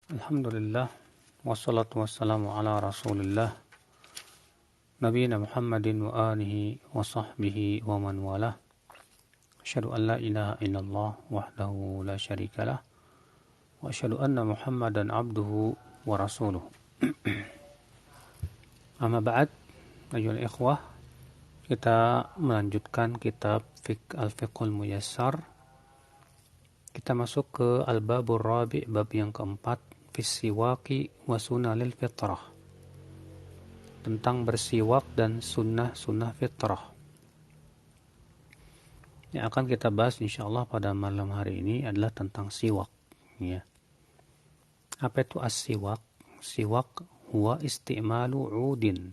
Alhamdulillah, wassalatu wassalamu ala rasulillah, nabiyina Muhammadin wa alihi wa sahbihi wa man walah. Asyhadu an la ilaha illallah wahdahu la syarikalah wa asyhadu anna Muhammadan abduhu wa rasuluh. Amma ba'd, ayyuhal ikhwah, kita melanjutkan kitab Al-Fiqhul Muyassar. Kita masuk ke Al-Babur Rabi', bab yang keempat, Fisiwaki wa sunalil fitrah, tentang bersiwak dan sunnah-sunnah fitrah. Yang akan kita bahas insyaallah pada malam hari ini adalah tentang siwak, ya. Apa itu as-siwak? Siwak huwa isti'malu 'udin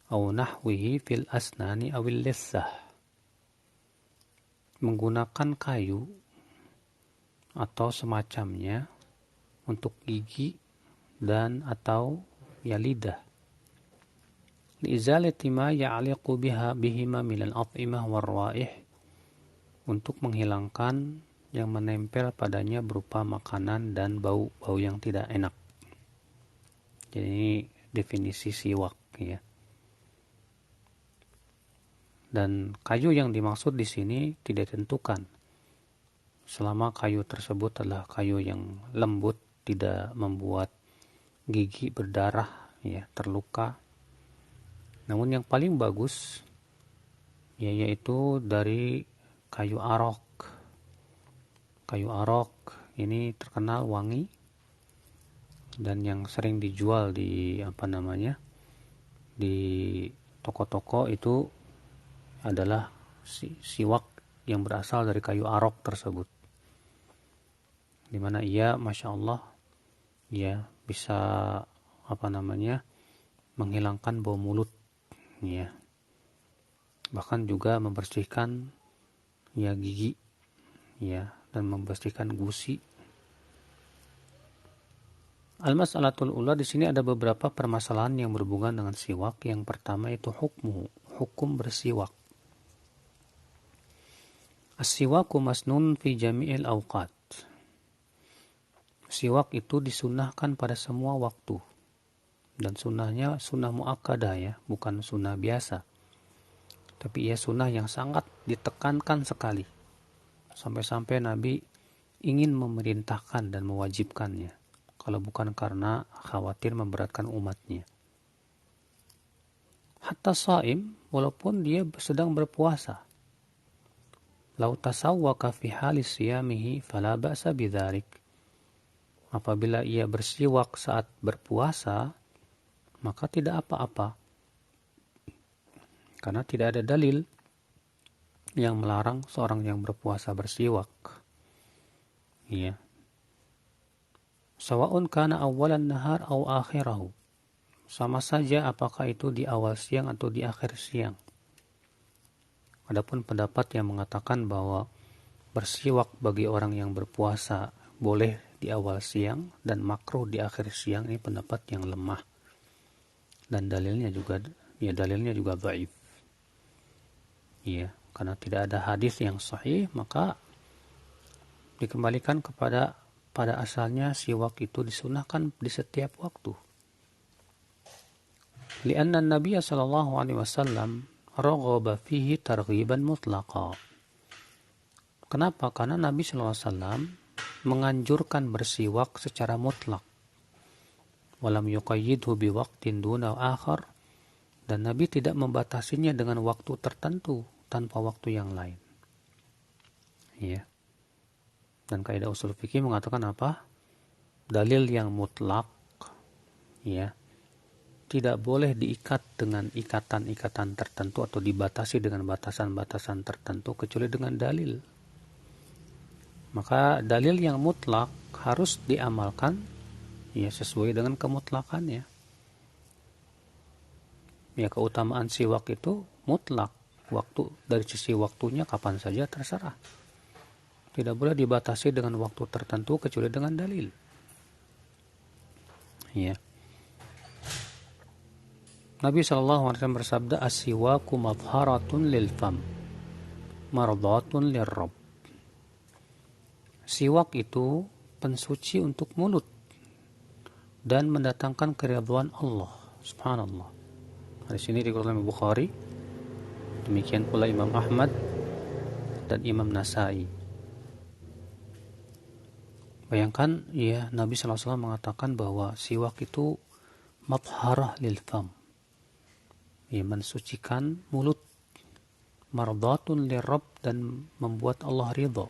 aw nahwihi fil asnani awil lissah. Menggunakan kayu atau semacamnya untuk gigi dan atau ya lidah. Li'izalati ma ya'liqu bihima minal at'imah warwaih, untuk menghilangkan yang menempel padanya berupa makanan dan bau-bau yang tidak enak. Jadi ini definisi siwak, ya. Dan kayu yang dimaksud di sini tidak ditentukan. Selama kayu tersebut adalah kayu yang lembut, tidak membuat gigi berdarah, ya, terluka. Namun yang paling bagus ya, yaitu dari kayu arok. Kayu arok ini terkenal wangi dan yang sering dijual di di toko-toko itu adalah siwak yang berasal dari kayu arok tersebut, di mana ia masya Allah ya bisa menghilangkan bau mulut, ya, bahkan juga membersihkan ya gigi, ya, dan membersihkan gusi. Al-mas'alatul ula, di sini ada beberapa permasalahan yang berhubungan dengan siwak. Yang pertama itu hukum bersiwak. As-siwaku masnun fi jami'il awqat. Siwak itu disunnahkan pada semua waktu. Dan sunnahnya sunnah muakkadah, ya, bukan sunnah biasa. Tapi ia sunnah yang sangat ditekankan sekali. Sampai-sampai Nabi ingin memerintahkan dan mewajibkannya. Kalau bukan karena khawatir memberatkan umatnya. Hatta shaim, walaupun dia sedang berpuasa. Lau tasawwaka fi halis siyamihi fala ba'sa bidzalik. Apabila ia bersiwak saat berpuasa, maka tidak apa-apa. Karena tidak ada dalil yang melarang seorang yang berpuasa bersiwak. Ya. Sawa'un kana awalan nahar au akhirahu. Sama saja apakah itu di awal siang atau di akhir siang. Adapun pendapat yang mengatakan bahwa bersiwak bagi orang yang berpuasa boleh di awal siang dan makruh di akhir siang, ini pendapat yang lemah. Dan dalilnya juga dhaif. Iya, karena tidak ada hadis yang sahih, maka dikembalikan pada asalnya siwak itu disunahkan di setiap waktu. Lianna Nabi sallallahu alaihi wasallam raghaba fihi targhiban mutlaqa. Kenapa? Karena Nabi sallallahu alaihi wasallam menganjurkan bersiwak secara mutlak. Walam yuqayyidhu biwaqtin duna akhar, dan Nabi tidak membatasinya dengan waktu tertentu tanpa waktu yang lain. Ya. Dan kaidah usul fikih mengatakan apa? Dalil yang mutlak, ya, tidak boleh diikat dengan ikatan-ikatan tertentu atau dibatasi dengan batasan-batasan tertentu kecuali dengan dalil. Maka dalil yang mutlak harus diamalkan, ya, sesuai dengan kemutlakannya. Ya, keutamaan siwak itu mutlak. Waktu dari sisi waktunya kapan saja terserah. Tidak boleh dibatasi dengan waktu tertentu kecuali dengan dalil. Ya. Nabi SAW bersabda, as-siwaku madharatun lil fam, mardatun lirrabb. Siwak itu pensuci untuk mulut dan mendatangkan keridhaan Allah. Subhanallah. Hadis ini dikeluarkan oleh Bukhari, demikian pula Imam Ahmad dan Imam Nasai. Bayangkan ya, Nabi SAW mengatakan bahwa siwak itu matharah lil fam, ya, mensucikan mulut, mardatun lirab, dan membuat Allah ridha.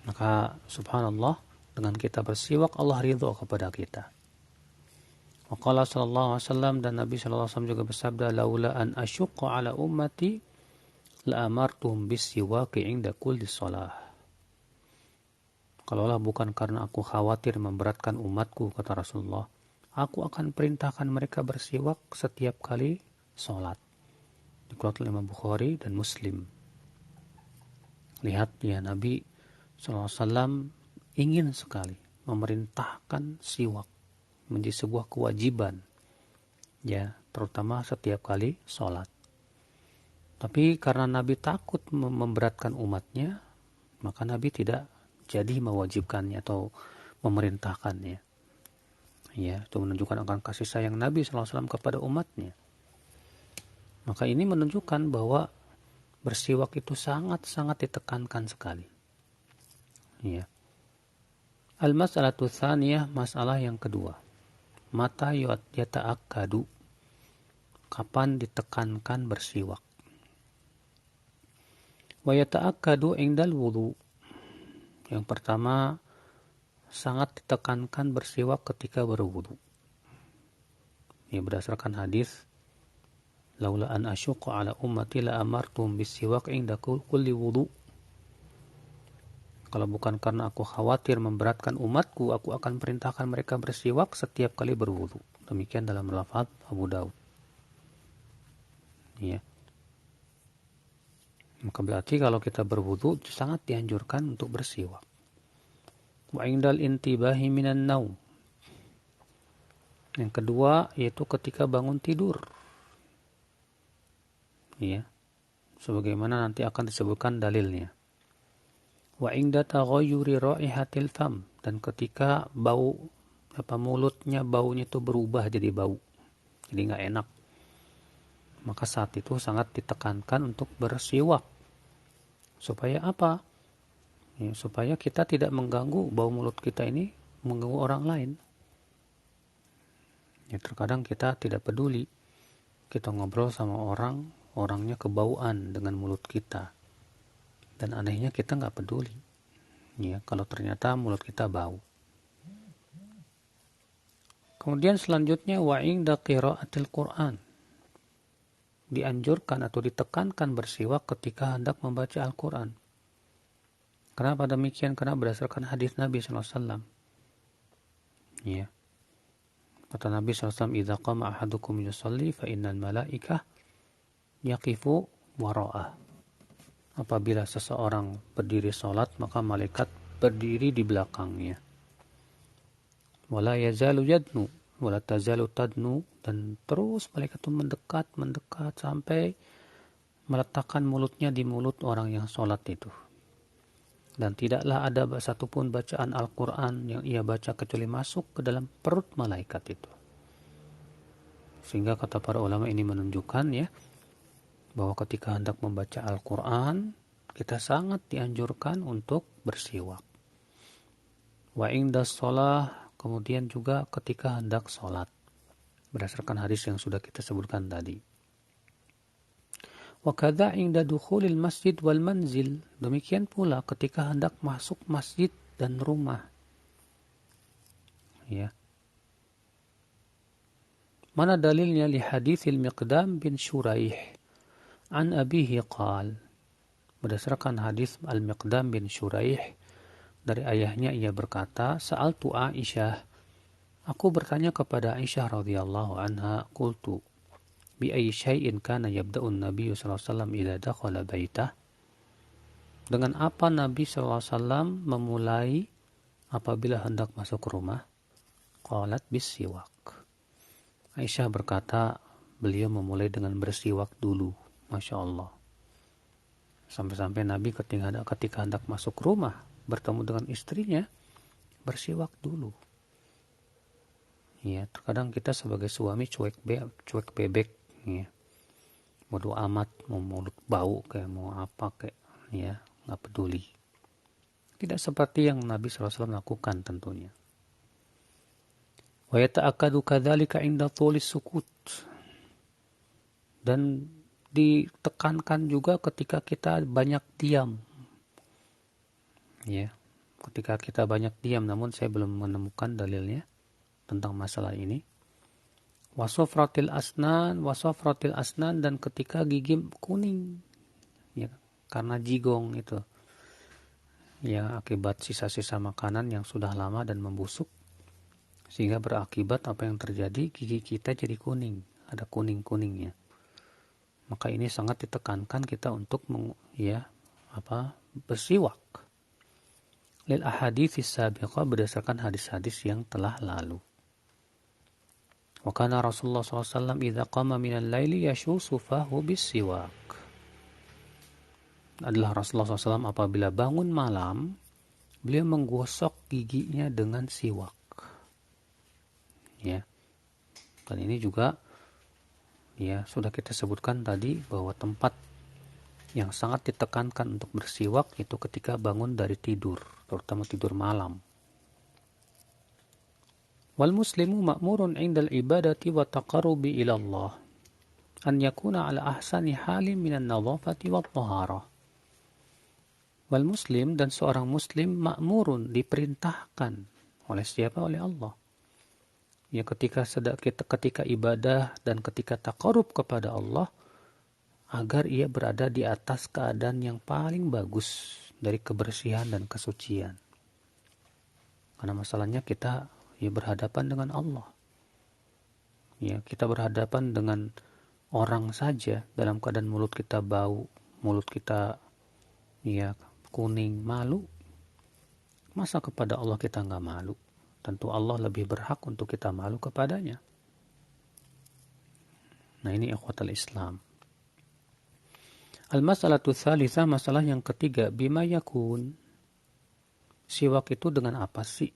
Maka subhanallah, dengan kita bersiwak Allah ridha kepada kita. Waqala sallallahu alaihi wasallam, dan Nabi sallallahu alaihi wasallam juga bersabda, laula an asyqa ala ummati la amartuhum bisiwaki 'inda kulli shalah. Kalaulah bukan karena aku khawatir memberatkan umatku, kata Rasulullah, aku akan perintahkan mereka bersiwak setiap kali sholat. Dikeluarkan oleh Imam Bukhari dan Muslim. Lihat ya, Nabi SAW ingin sekali memerintahkan siwak menjadi sebuah kewajiban, ya, terutama setiap kali sholat. Tapi karena Nabi takut memberatkan umatnya, maka Nabi tidak jadi mewajibkannya atau memerintahkannya. Ya, itu menunjukkan akan kasih sayang Nabi SAW kepada umatnya. Maka ini menunjukkan bahwa bersiwak itu sangat-sangat ditekankan sekali. Ya. Al-mas'alatu tsaniyah, masalah yang kedua. Mata yata'akkadu, kapan ditekankan bersiwak. Wa yata'akkadu indal wudu. Yang pertama, sangat ditekankan bersiwak ketika berwudu. Ini berdasarkan hadis, laula an asyqa ala ummati la amartum bisiwak inda kulli wudu. Kalau bukan karena aku khawatir memberatkan umatku, aku akan perintahkan mereka bersiwak setiap kali berwudu. Demikian dalam lafaz Abu Daud. Ya. Maka berarti kalau kita berwudu sangat dianjurkan untuk bersiwak. Wa indal intibahi minan naum. Yang kedua yaitu ketika bangun tidur. Ya. Sebagaimana nanti akan disebutkan dalilnya. Wa inda taghayyuri raihatil fam, dan ketika bau mulutnya, baunya itu berubah jadi bau, jadi nggak enak, maka saat itu sangat ditekankan untuk bersiwak. Supaya apa? Ya, supaya kita tidak mengganggu, bau mulut kita ini mengganggu orang lain. Ya, terkadang kita tidak peduli, kita ngobrol sama orang, orangnya kebauan dengan mulut kita. Dan anehnya kita nggak peduli, ya, kalau ternyata mulut kita bau. Kemudian selanjutnya wa inda qiraatil Quran, dianjurkan atau ditekankan bersiwak ketika hendak membaca Al-Quran. Kenapa demikian? Karena berdasarkan hadis Nabi SAW. Ya, kata Nabi SAW, idza qama ahadukum yusalli fa innal malaikah yaqifu wara'ah. Apabila seseorang berdiri sholat, maka malaikat berdiri di belakangnya. Wala yazalu yadnu, wala tazalu tadnu, dan terus malaikat itu mendekat sampai meletakkan mulutnya di mulut orang yang sholat itu. Dan tidaklah ada satupun bacaan Al-Quran yang ia baca kecuali masuk ke dalam perut malaikat itu. Sehingga kata para ulama ini menunjukkan ya, bahwa ketika hendak membaca Al-Quran, kita sangat dianjurkan untuk bersiwak. Wa inda sholah, kemudian juga ketika hendak sholat, berdasarkan hadis yang sudah kita sebutkan tadi. Wa kadza inda dukhulil masjid wal manzil, demikian pula ketika hendak masuk masjid dan rumah. Ya. Mana dalilnya? Li haditsil Miqdam bin Shuraih an abihi qal, berdasarkan hadis Al-Miqdam bin Shuraih, dari ayahnya ia berkata, sa'altu Aisyah, aku bertanya kepada Aisyah radhiyallahu anha, qultu bi ayyi syai'in kana yabda'un Nabi sallallahu alaihi wasallam idza dakhala baitah, dengan apa Nabi sallallahu alaihi wasallam memulai apabila hendak masuk rumah? Qalat bis-siwak. Aisyah berkata, beliau memulai dengan bersiwak dulu. Masya Allah. Sampai-sampai Nabi ketika hendak masuk rumah bertemu dengan istrinya, bersiwak dulu. Ya, terkadang kita sebagai suami cuek bebek, ya. Bodo amat, mau mulut bau kayak mau apa kayak, ya, nggak peduli. Tidak seperti yang Nabi SAW lakukan tentunya. Wa yata'akkadu kadzalika 'inda tulis sukut. Dan ditekankan juga ketika kita banyak diam. Ya, ketika kita banyak diam, namun saya belum menemukan dalilnya tentang masalah ini. Wasofratil asnan dan ketika gigi kuning, ya, karena jigong itu, ya, akibat sisa-sisa makanan yang sudah lama dan membusuk, sehingga berakibat apa yang terjadi, gigi kita jadi kuning, ada kuning-kuningnya. Maka ini sangat ditekankan kita untuk bersiwak. Lil ahaditsis sabiqah, berdasarkan hadis-hadis yang telah lalu. Wa kana Rasulullah SAW idza qama minal laili yashusu fahu bisiwak. Adalah Rasulullah SAW apabila bangun malam, beliau menggosok giginya dengan siwak. Ya. Dan ini juga, ya, sudah kita sebutkan tadi bahwa tempat yang sangat ditekankan untuk bersiwak itu ketika bangun dari tidur, terutama tidur malam. Wal muslimu ma'murun 'indal ibadati wa taqarrubi ila Allah an yakuna ala ahsani halin minan nadhafati wat taharah. Wal muslim, dan seorang muslim, ma'murun, diperintahkan oleh siapa? Oleh Allah. Ya, ketika ibadah dan ketika taqarrub kepada Allah, agar ia berada di atas keadaan yang paling bagus dari kebersihan dan kesucian. Karena masalahnya kita berhadapan dengan Allah. Ya, kita berhadapan dengan orang saja dalam keadaan mulut kita bau, mulut kita kuning, malu. Masa kepada Allah kita nggak malu? Tentu Allah lebih berhak untuk kita malu kepadanya. Nah, ini ikhwatal Islam. Al-mas'alatu tsalitsah, masalah yang ketiga, bima yakun. Siwak itu dengan apa sih?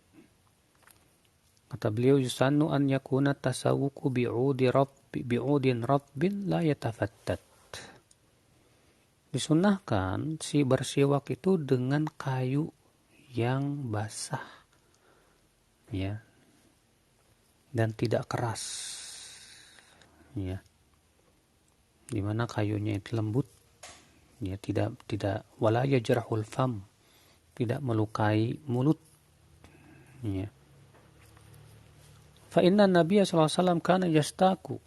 Kata beliau, yusannu an yakuna tasawuku bi'udin rabbin la yatafattat. Disunnahkan si bersiwak itu dengan kayu yang basah, ya, dan tidak keras, ya, dimana kayunya itu lembut, ya, tidak wala yajrahul fam, tidak melukai mulut, ya. Fa inna Nabiya sallallahu alaihi wasallam kana yastaku,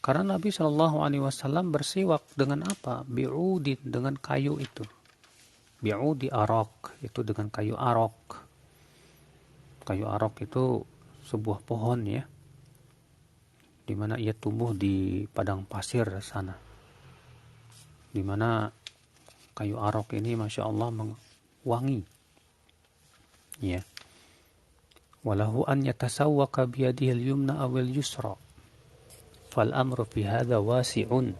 karena Nabi sallallahu alaihi wasallam bersiwak dengan apa? Bi'udin, dengan kayu itu. Bi'udi arok, itu dengan kayu arok. Kayu arok itu sebuah pohon, ya, di mana ia tumbuh di padang pasir sana. Di mana kayu arok ini masya Allah wangi, ya. Walahu an yatasawwaka biyadihi al-yumna awil yusra, fal amru fi hadza wasi'un.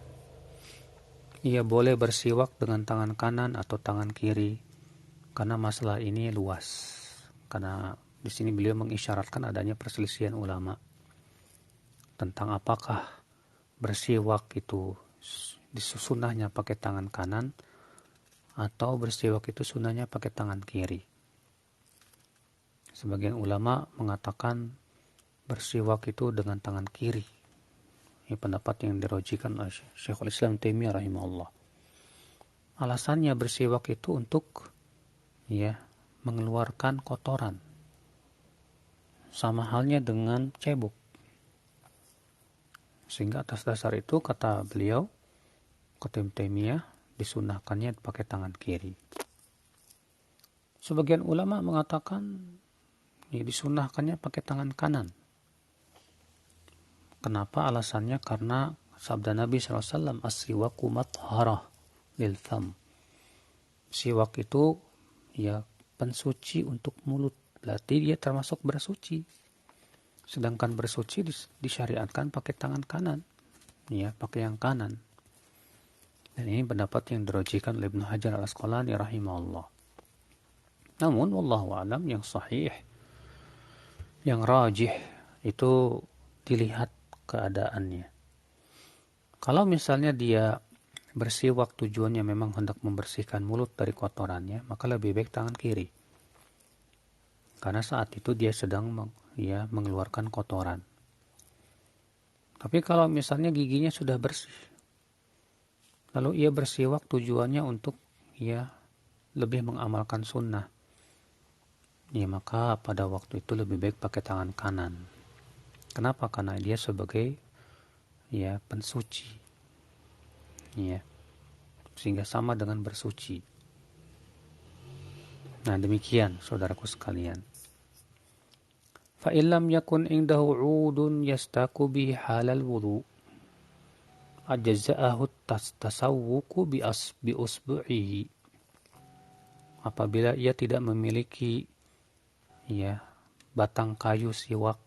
Ia boleh bersiwak dengan tangan kanan atau tangan kiri, karena masalah ini luas. Karena di sini beliau mengisyaratkan adanya perselisihan ulama tentang apakah bersiwak itu sunnahnya pakai tangan kanan atau bersiwak itu sunnahnya pakai tangan kiri. Sebagian ulama mengatakan bersiwak itu dengan tangan kiri. Ini pendapat yang dirojikan oleh Syekhul Islam Taimiyah rahimahullah. Alasannya bersiwak itu untuk, ya, mengeluarkan kotoran. Sama halnya dengan cebok. Sehingga atas dasar itu kata beliau, kata Ibnu Taimiyah, disunahkannya pakai tangan kiri. Sebagian ulama mengatakan disunahkannya pakai tangan kanan. Kenapa? Alasannya karena sabda Nabi SAW, as-siwaku matharah lil fam. Siwak itu, ya, pensuci untuk mulut. Berarti dia termasuk bersuci. Sedangkan bersuci disyariatkan pakai tangan kanan, ya, pakai yang kanan. Dan ini pendapat yang dirojikan oleh Ibnu Hajar al-Asqalani rahimahullah. Namun wallahu alam, yang sahih, yang rajih, itu dilihat keadaannya. Kalau misalnya dia bersiwak tujuannya memang hendak membersihkan mulut dari kotorannya, maka lebih baik tangan kiri. Karena saat itu dia sedang mengeluarkan kotoran. Tapi kalau misalnya giginya sudah bersih, lalu ia bersiwak tujuannya untuk lebih mengamalkan sunnah, maka pada waktu itu lebih baik pakai tangan kanan. Kenapa? Karena dia sebagai pensuci, sehingga sama dengan bersuci. Nah, demikian saudaraku sekalian. Fa illam yakun indahu 'udun yastaku bihi halal wudu ajza'ahu tasawwuku bi usbu'ihi. Apabila ia tidak memiliki batang kayu siwak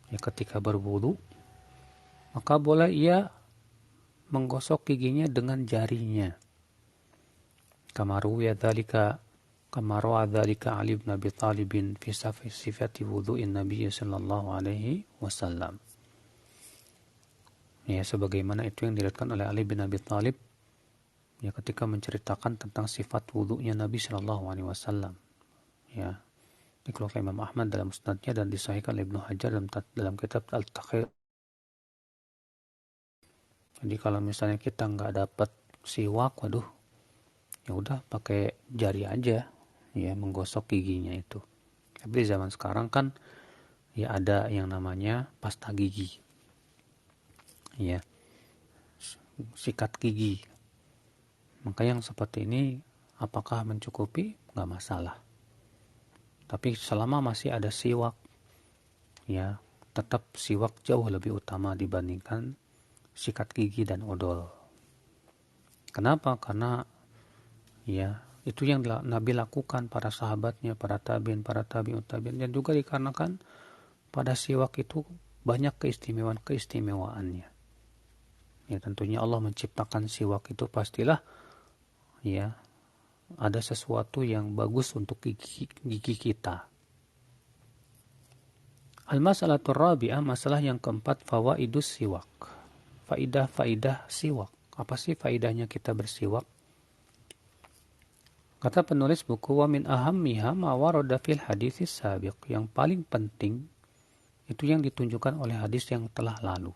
ketika berwudu, maka boleh ia menggosok giginya dengan jarinya. Kama ruwiya dzalika Ali bin Abi Thalib fi sifati wudu'in Nabi sallallahu alaihi wasallam. Sebagaimana itu yang diriwayatkan oleh Ali bin Abi Thalib ketika menceritakan tentang sifat wudu'nya Nabi sallallahu alaihi wasallam. Dikeluarkan Imam Ahmad dalam musnadnya dan disahihkan oleh Ibnu Hajar dalam kitab Al-Taqrib. Jadi kalau misalnya kita nggak dapat siwak, ya udah pakai jari aja, menggosok giginya itu. Tapi zaman sekarang kan ada yang namanya pasta gigi, sikat gigi. Maka yang seperti ini apakah mencukupi? Nggak masalah. Tapi selama masih ada siwak, tetap siwak jauh lebih utama dibandingkan sikat gigi dan odol. Kenapa? Karena itu yang Nabi lakukan, para sahabatnya, para tabi'in, dan juga dikarenakan pada siwak itu banyak keistimewaannya. Tentunya Allah menciptakan siwak itu pastilah ada sesuatu yang bagus untuk gigi kita. Al-mas'alatur rabi'ah, masalah yang keempat, fawaidus siwak. Faidah siwak. Apa sih faidahnya kita bersiwak? Kata penulis buku, wa min ahammiha ma warada fil haditsis sabiq. Yang paling penting itu yang ditunjukkan oleh hadis yang telah lalu.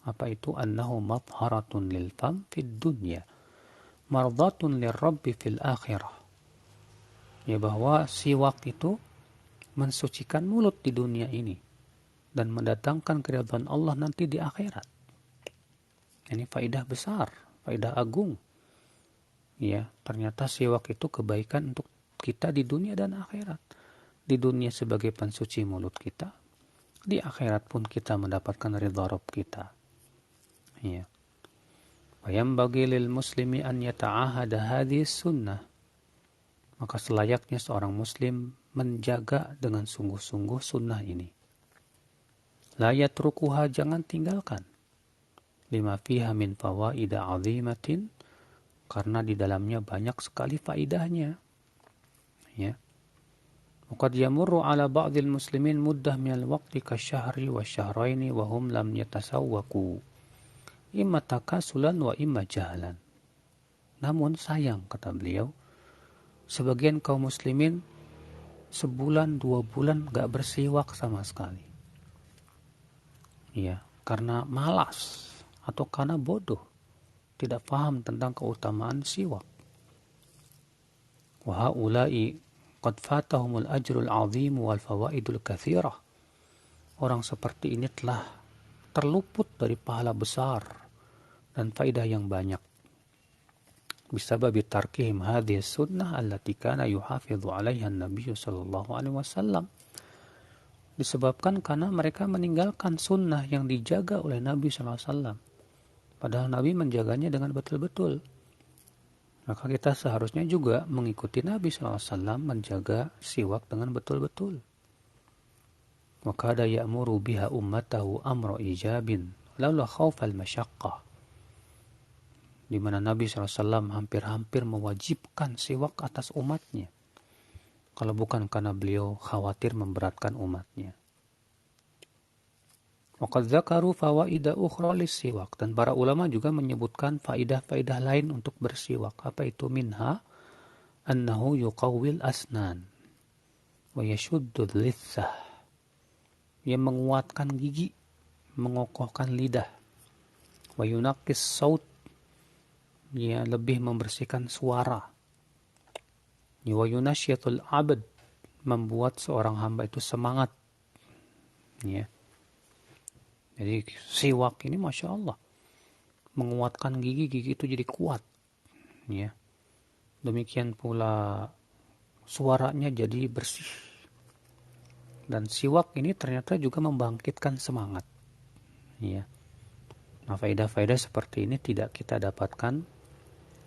Apa itu? Annahu madharatun lil fam fid dunya, mardatun lirrabbi fil akhirah. Bahwa siwak itu mensucikan mulut di dunia ini dan mendatangkan keridhaan Allah nanti di akhirat. Ini faidah besar, faidah agung. Ternyata siwak itu kebaikan untuk kita di dunia dan akhirat. Di dunia sebagai pensuci mulut kita, di akhirat pun kita mendapatkan ridha Rabb kita. Wa yanbaghi lil muslimi an yata'ahada hadhihi sunnah. Maka selayaknya seorang muslim menjaga dengan sungguh-sungguh sunnah ini. La yatrukuha, jangan tinggalkan. Lima fiha min fawaida 'azimatin, karena di dalamnya banyak sekali faidahnya. Waqad yamurru 'ala ba'dil muslimin muddah minal waqti kasyahri wa syahraini wa hum lam yatasawwaku imma takasulan wa imma jahalan. Namun sayang, kata beliau, sebagian kaum muslimin sebulan 2 bulan gak bersiwak sama sekali. Karena malas atau karena bodoh, tidak paham tentang keutamaan siwak. Wa haula'i qad fatahumul ajrul 'azim wal fawaidul katsirah. Orang seperti ini telah terluput dari pahala besar dan faidah yang banyak. Bisababi tarkihim hadhihi sunnah allati kana yuhafidhu 'alaiha an-nabiy sallallahu alaihi wasallam. Disebabkan karena mereka meninggalkan sunnah yang dijaga oleh Nabi sallallahu alaihi wasallam. Padahal Nabi menjaganya dengan betul-betul. Maka kita seharusnya juga mengikuti Nabi SAW menjaga siwak dengan betul-betul. Wa kada ya'muru biha ummatahu amra ijabin laula khaufal masyaqqah. Di mana Nabi SAW hampir-hampir mewajibkan siwak atas umatnya, kalau bukan karena beliau khawatir memberatkan umatnya. Waqad dzakaru fawaida ukhra lis-siwak, dan para ulama juga menyebutkan faidah-faidah lain untuk bersiwak. Apa itu? Minha annahu yuqawwil asnan wa yashuddul litsah. Ia menguatkan gigi, mengokohkan lidah. Wa yunaqqis saut, ia lebih membersihkan suara. Wa yunasyatul abd, membuat seorang hamba itu semangat. Ya. Jadi siwak ini Masya Allah menguatkan gigi itu jadi kuat. Ya. Demikian pula suaranya jadi bersih. Dan siwak ini ternyata juga membangkitkan semangat. Ya. Nah, faedah-faedah seperti ini tidak kita dapatkan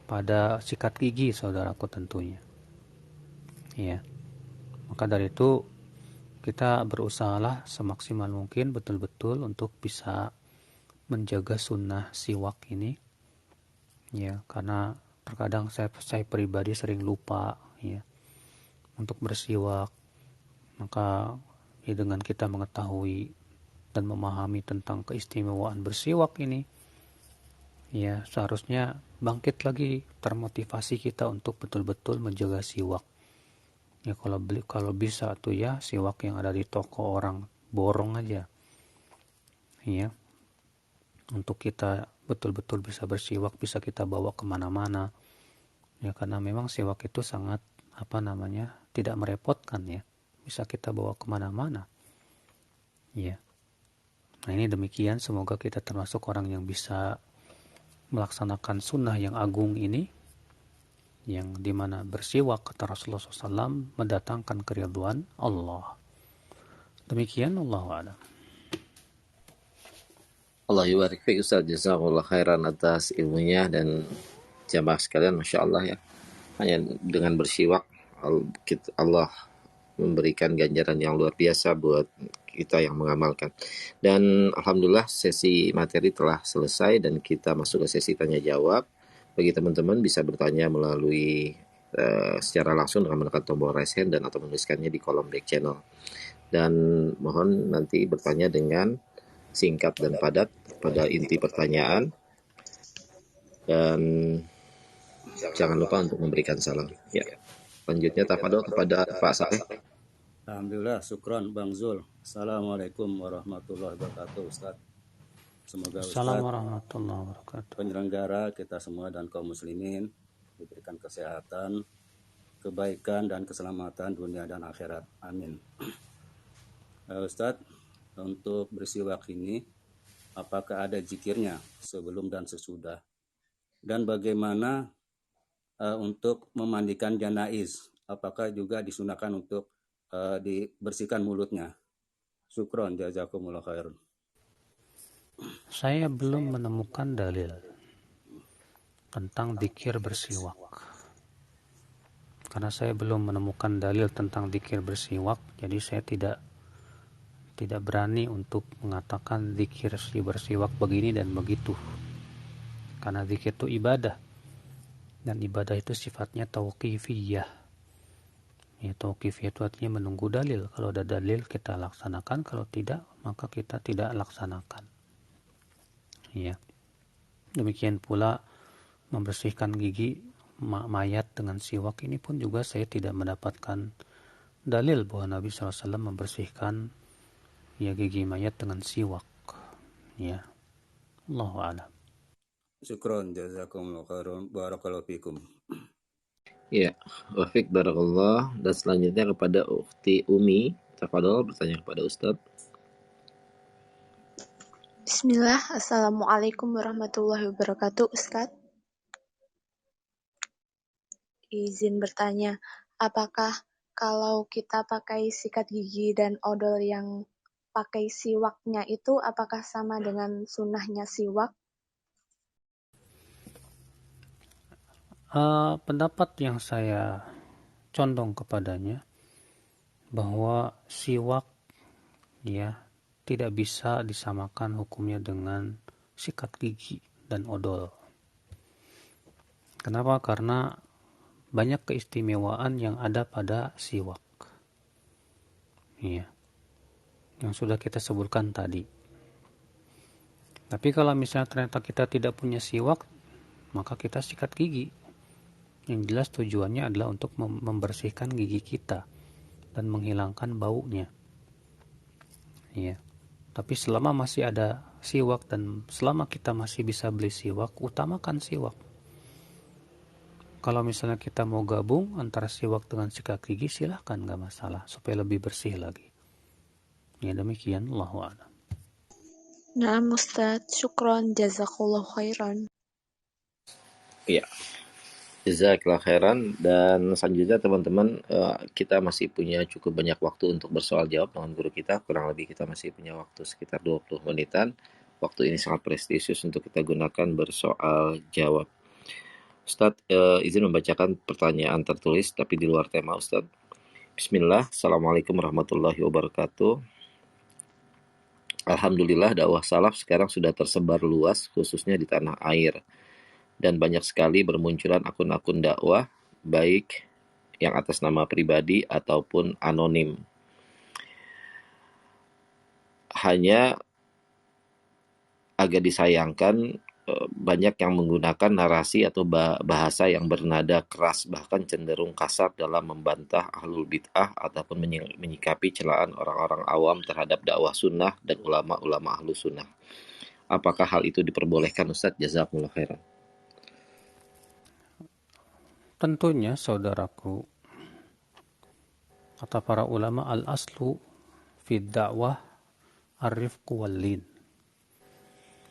pada sikat gigi, saudaraku tentunya. Ya. Maka dari itu kita berusahalah semaksimal mungkin betul-betul untuk bisa menjaga sunnah siwak ini, ya, karena terkadang saya pribadi sering lupa, ya, untuk bersiwak. Maka ya, dengan kita mengetahui dan memahami tentang keistimewaan bersiwak ini, ya, seharusnya bangkit lagi termotivasi kita untuk betul-betul menjaga siwak. Ya, kalau bisa tuh ya siwak yang ada di toko orang borong aja, ya, untuk kita betul-betul bisa bersiwak, bisa kita bawa kemana-mana, ya, karena memang siwak itu sangat tidak merepotkan, ya, bisa kita bawa kemana-mana, ya. Nah, ini demikian, semoga kita termasuk orang yang bisa melaksanakan sunnah yang agung ini, yang dimana bersiwak, kata Rasulullah SAW, mendatangkan keridhaan Allah. Demikian, Allahu a'lam. Allah yubarik fiik Ustaz, jazakallah khairan atas ilmunya, dan jamaah sekalian Masya Allah ya, hanya dengan bersiwak Allah memberikan ganjaran yang luar biasa buat kita yang mengamalkan. Dan Alhamdulillah sesi materi telah selesai dan kita masuk ke sesi tanya jawab. Bagi teman-teman bisa bertanya melalui secara langsung dengan menekan tombol raise hand dan atau menuliskannya di kolom back channel. Dan mohon nanti bertanya dengan singkat dan padat pada inti pertanyaan, dan jangan lupa untuk memberikan salam. Ya. Selanjutnya tafadhol kepada Pak Saleh. Alhamdulillah, syukron Bang Zul. Assalamualaikum warahmatullahi wabarakatuh, Ustaz. Semoga Ustaz, Assalamualaikum warahmatullahi wabarakatuh, penyelenggara, kita semua dan kaum muslimin diberikan kesehatan, kebaikan dan keselamatan dunia dan akhirat. Amin. Ustaz, untuk bersiwak ini apakah ada zikirnya sebelum dan sesudah? Dan bagaimana untuk memandikan janaiz? Apakah juga disunahkan untuk dibersihkan mulutnya? Syukron, jazakumullah khair. Saya belum menemukan dalil tentang dzikir bersiwak. Karena saya belum menemukan dalil tentang dzikir bersiwak, jadi saya tidak berani untuk mengatakan dzikir bersiwak begini dan begitu. Karena dzikir itu ibadah, dan ibadah itu sifatnya tauqifiyah. Ya, tauqifiyah itu artinya menunggu dalil. Kalau ada dalil kita laksanakan, kalau tidak maka kita tidak laksanakan. Ya. Demikian pula membersihkan gigi mayat dengan siwak ini pun juga saya tidak mendapatkan dalil bahwa Nabi SAW membersihkan ya gigi mayat dengan siwak. Ya, Allahu a'lam. Syukron, jazakumullah khairan, barakallahu fikum. Ya, wafik barakallah. Dan selanjutnya kepada Ukhti Umi. Tafadhol bertanya kepada Ustaz. Bismillah, Assalamualaikum warahmatullahi wabarakatuh, Ustaz. Izin bertanya, apakah kalau kita pakai sikat gigi dan odol yang pakai siwaknya itu apakah sama dengan sunnahnya siwak? Pendapat yang saya condong kepadanya bahwa siwak ya tidak bisa disamakan hukumnya dengan sikat gigi dan odol. Kenapa? Karena banyak keistimewaan yang ada pada siwak. Ya. Yang sudah kita sebutkan tadi. Tapi kalau misalnya ternyata kita tidak punya siwak, maka kita sikat gigi. Yang jelas tujuannya adalah untuk membersihkan gigi kita dan menghilangkan baunya. Ya. Tapi selama masih ada siwak dan selama kita masih bisa beli siwak, utamakan siwak. Kalau misalnya kita mau gabung antara siwak dengan sikat gigi, silahkan, nggak masalah, supaya lebih bersih lagi. Ya demikian, Allahu a'lam. Nah, Ustaz, syukron, jazakallah khairan. Iya. Jazakallah khairan. Dan selanjutnya teman-teman, kita masih punya cukup banyak waktu untuk bersoal jawab dengan guru kita. Kurang lebih kita masih punya waktu sekitar 20 menitan. Waktu ini sangat prestisius untuk kita gunakan bersoal jawab. Ustadz, izin membacakan pertanyaan tertulis tapi di luar tema, Ustadz. Bismillah, Assalamualaikum warahmatullahi wabarakatuh. Alhamdulillah dakwah salaf sekarang sudah tersebar luas khususnya di tanah air. Dan banyak sekali bermunculan akun-akun dakwah baik yang atas nama pribadi ataupun anonim. Hanya agak disayangkan banyak yang menggunakan narasi atau bahasa yang bernada keras, bahkan cenderung kasar dalam membantah ahlul bid'ah ataupun menyikapi celaan orang-orang awam terhadap dakwah sunnah dan ulama-ulama ahlu sunnah. Apakah hal itu diperbolehkan, Ustaz? Jazakumullah khairan. Tentunya, saudaraku, kata para ulama, al-aslu fid da'wah ar-rifqu wal-lin.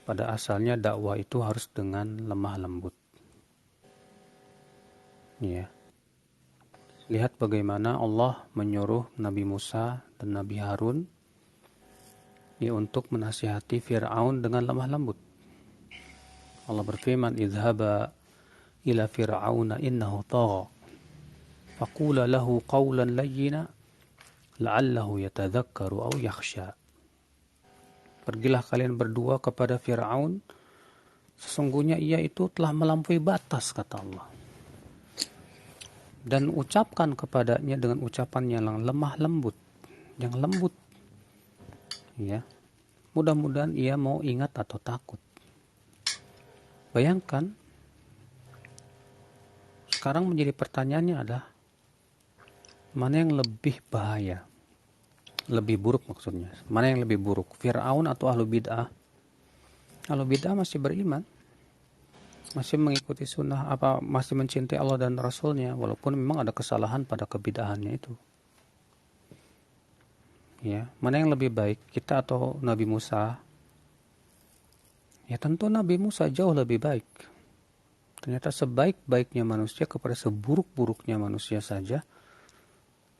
Pada asalnya dakwah itu harus dengan lemah lembut. Ya. Lihat bagaimana Allah menyuruh Nabi Musa dan Nabi Harun untuk menasihati Fir'aun dengan lemah lembut. Allah berfirman, "Idhaba ila fir'auna innahu tagha. Faqula lahu qawlan layyina la'allahu yatadhakkaru aw yakhsha." Pergilah kalian berdua kepada Fir'aun, sesungguhnya ia itu telah melampaui batas, kata Allah. Dan ucapkan kepadanya dengan ucapan yang lemah lembut, yang lembut. Ya. Mudah-mudahan ia mau ingat atau takut. Bayangkan, sekarang menjadi pertanyaannya adalah, mana yang lebih bahaya? Lebih buruk maksudnya. Mana yang lebih buruk? Fir'aun atau ahlu bid'ah? Ahlu bid'ah masih beriman, masih mengikuti sunnah, masih mencintai Allah dan Rasulnya, walaupun memang ada kesalahan pada kebid'ahannya itu. Ya, mana yang lebih baik, kita atau Nabi Musa? Ya tentu Nabi Musa jauh lebih baik. Ternyata sebaik-baiknya manusia kepada seburuk-buruknya manusia saja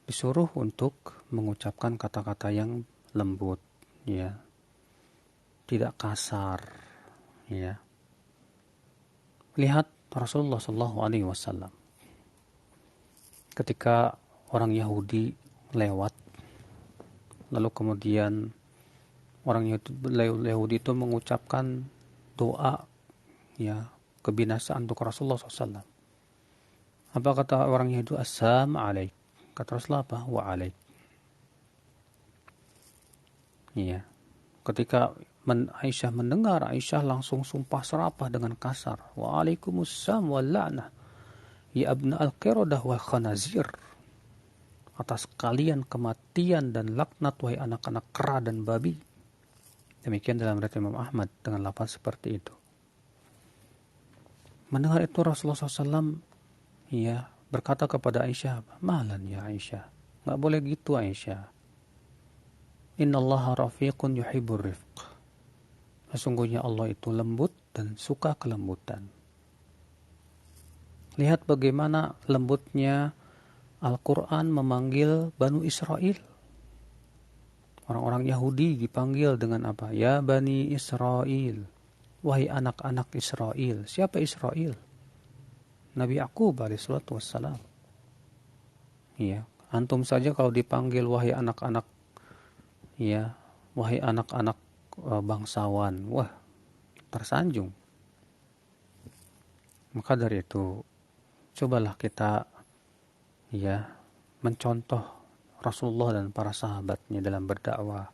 disuruh untuk mengucapkan kata-kata yang lembut, ya, tidak kasar, ya. Lihat Rasulullah SAW ketika orang Yahudi lewat, lalu kemudian orang Yahudi itu mengucapkan doa, ya, kebinasaan untuk Rasulullah SAW. Apa kata orang Yahudi? Assalamu alaik. Kata Rasulullah apa? Wa alaik. Iya. Ketika Aisyah mendengar, Aisyah langsung sumpah serapah dengan kasar. Waalaikumsalam wal la'nah. Ya abna al-qirodah wal khanazir. Atas kalian kematian dan laknat wahai anak-anak kera dan babi. Demikian dalam riwayat Imam Ahmad dengan lafaz seperti itu. Mendengar itu Rasulullah SAW berkata kepada Aisyah, "Malan ya Aisyah, nggak boleh gitu Aisyah. Innallaha rafiqun yuhibbur rifq." Sesungguhnya Allah itu lembut dan suka kelembutan. Lihat bagaimana lembutnya Al-Quran memanggil Banu Israel. Orang-orang Yahudi dipanggil dengan apa? Ya Bani Israel. Wahai anak-anak Israel. Siapa Israel? Nabi Yaqub alaihissalatu wassalam. Ya, antum saja kalau dipanggil wahai anak-anak, ya, wahai anak-anak bangsawan, wah, tersanjung. Maka dari itu, cobalah kita, ya, mencontoh Rasulullah dan para sahabatnya dalam berdakwah.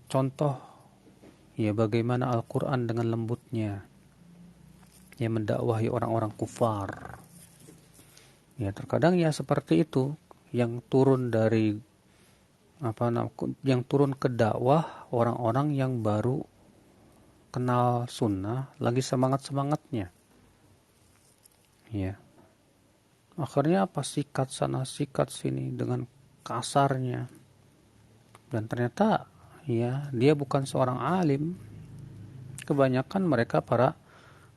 Contoh Ya, bagaimana Al-Quran dengan lembutnya yang mendakwahi orang-orang kufar. Ya, terkadang ya seperti itu yang turun dari yang turun ke dakwah orang-orang yang baru kenal sunnah, lagi semangat-semangatnya. Ya. Akhirnya apa, sikat sana sikat sini dengan kasarnya. Dan ternyata ya dia bukan seorang alim. Kebanyakan mereka para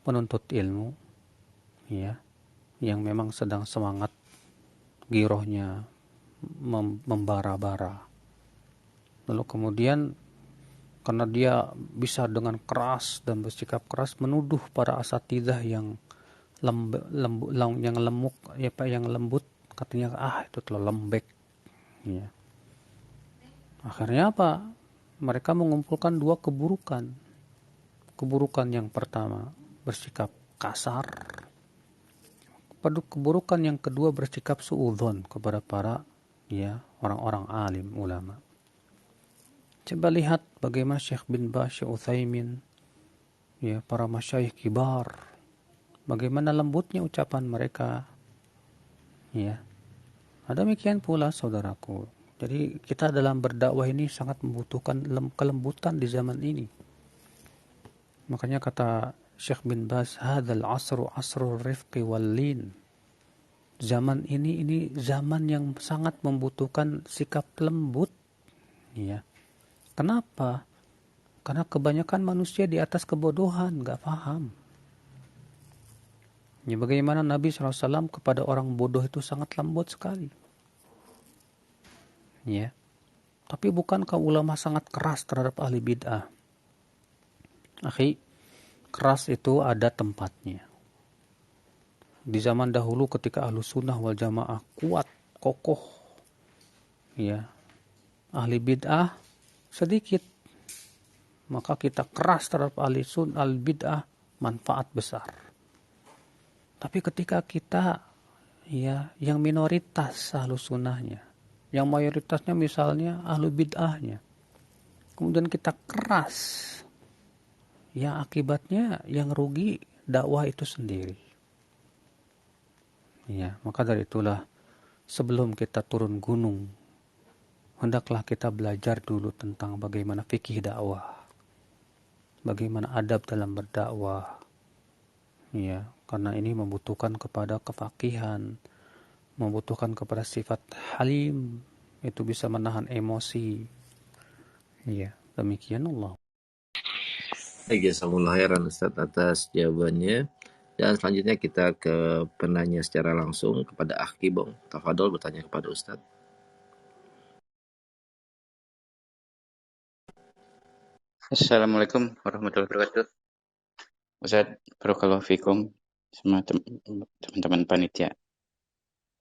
penuntut ilmu, ya, yang memang sedang semangat, girohnya membara-bara. Lalu kemudian karena dia bisa dengan keras dan bersikap keras menuduh para asatidzah yang yang lemuk, ya Pak, yang lembut, katanya itu terlalu lembek. Ya. Akhirnya apa? Mereka mengumpulkan dua keburukan. Keburukan yang pertama bersikap kasar. Keburukan yang kedua bersikap suudzon kepada para orang-orang alim ulama. Coba lihat bagaimana Syekh bin Baz, Syekh Utsaimin, para masyayikh kibar, bagaimana lembutnya ucapan mereka. Ya. Demikian pula saudaraku. Jadi kita dalam berdakwah ini sangat membutuhkan kelembutan di zaman ini. Makanya kata Syekh bin Baz, hadzal asru asrul rifqi wal lin. Zaman ini zaman yang sangat membutuhkan sikap lembut. Ya. Kenapa? Karena kebanyakan manusia di atas kebodohan, nggak paham. Ya, bagaimana Nabi SAW kepada orang bodoh itu sangat lembut sekali. Ya. Tapi bukankah ulama sangat keras terhadap ahli bid'ah? Akhi, keras itu ada tempatnya. Di zaman dahulu ketika ahlu sunnah wal jamaah kuat, kokoh, ya, ahli bid'ah sedikit, maka kita keras terhadap ahli sunnah, ahli bid'ah, manfaat besar. Tapi ketika kita yang minoritas ahlu sunnahnya, yang mayoritasnya misalnya ahlu bid'ahnya, kemudian kita keras, yang akibatnya yang rugi dakwah itu sendiri. Ya, maka dari itulah sebelum kita turun gunung, hendaklah kita belajar dulu tentang bagaimana fikih dakwah, bagaimana adab dalam berdakwah. Ya, karena ini membutuhkan kepada kefakihan, membutuhkan kepada sifat halim, itu bisa menahan emosi. Ya, demikian Allah. Jazakumullah khairan Ustaz atas jawabannya. Dan selanjutnya kita ke penanya secara langsung kepada Akhi Bong. Tafadol bertanya kepada Ustaz. Assalamualaikum warahmatullahi wabarakatuh. Ustaz, barakallahu fikum sama teman-teman panitia.